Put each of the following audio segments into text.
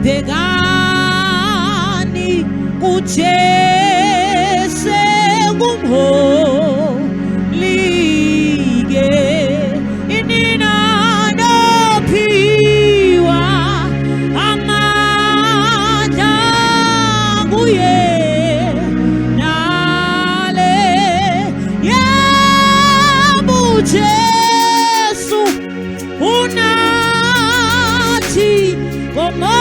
Begani kuchese kumholige inina no piwa amada guye nale ya bujesu unati como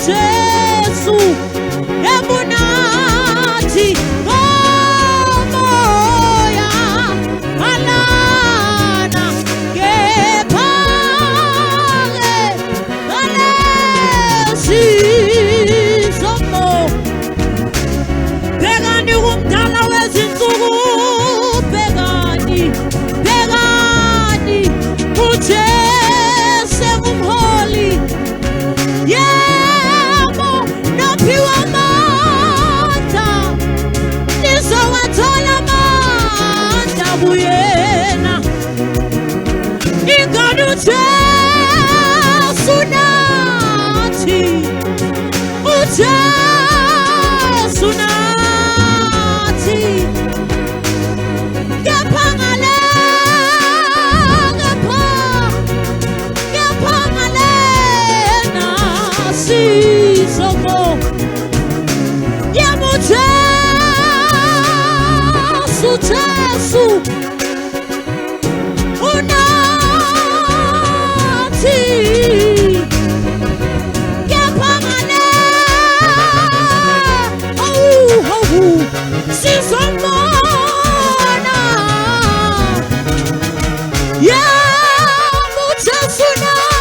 Jesu ebunati moya alana kepale alesi somo begani umdala wezinsuku begani kujese kumholi Buyena ingadu Jesu nati Jesu nati gepangale na si somo yamuche Jesu unati gepangale sizomona yamuche sunati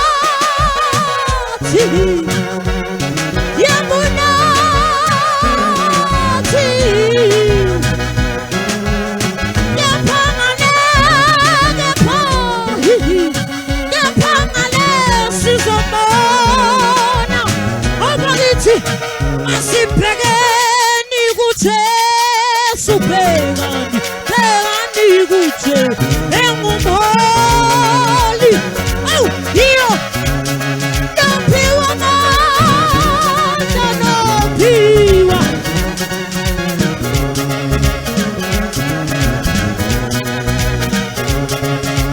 yamunati Masipegeni kuche supegani pegani kuche engumoli au iyo nopiwa mata nopiwa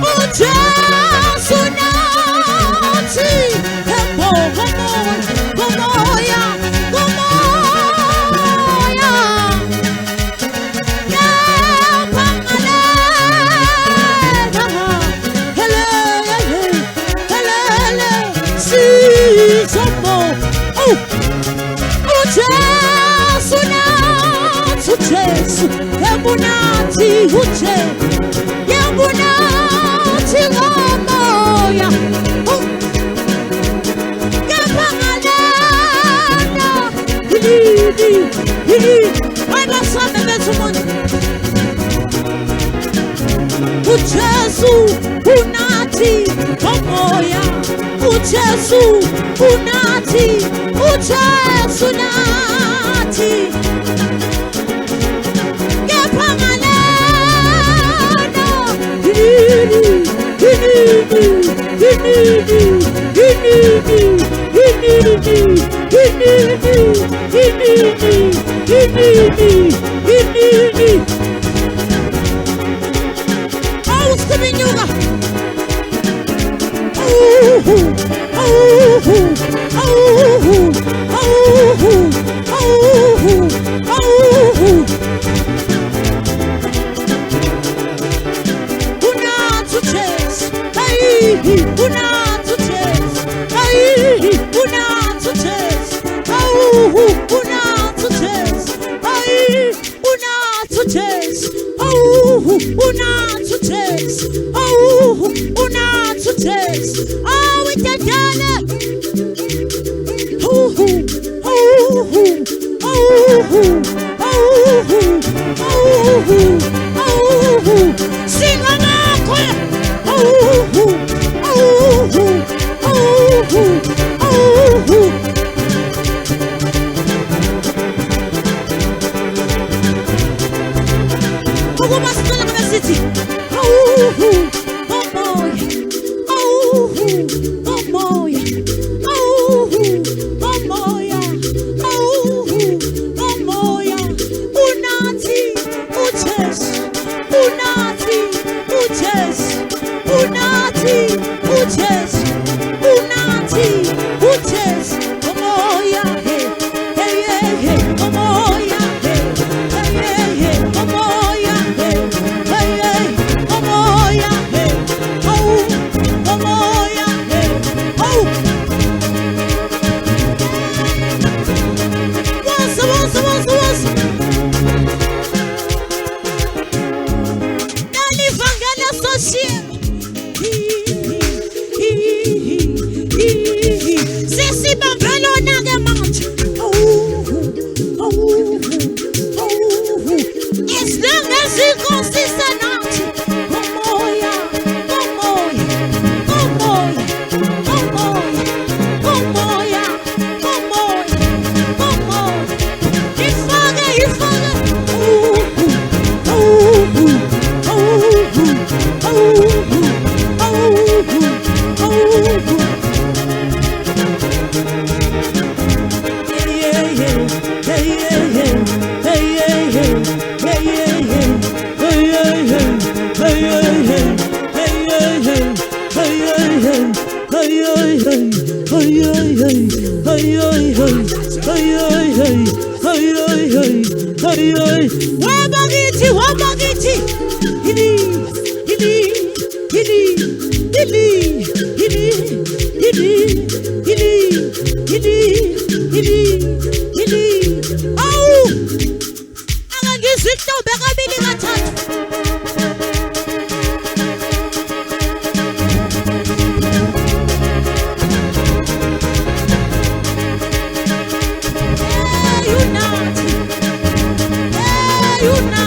uche sunati hembo gomoya Jesu, yabunati uche, yabunati ngomoya, yapangalana, hili, ayibasame bethumoni. Ujesu unati ngomoya, ujesu unati, ujesu nati. unathuthes, oh unathuthes, oh ithandane, oh oh oh singa ngakho, oh Algumas coisas na minha city. Oh boy, oh boy, oh boy, oh boy. Unati, uches, unati, uches, unati, uches, unati, uches. Oh boy, hey, hey, hey, oh boy, hey, hey, hey, oh boy. You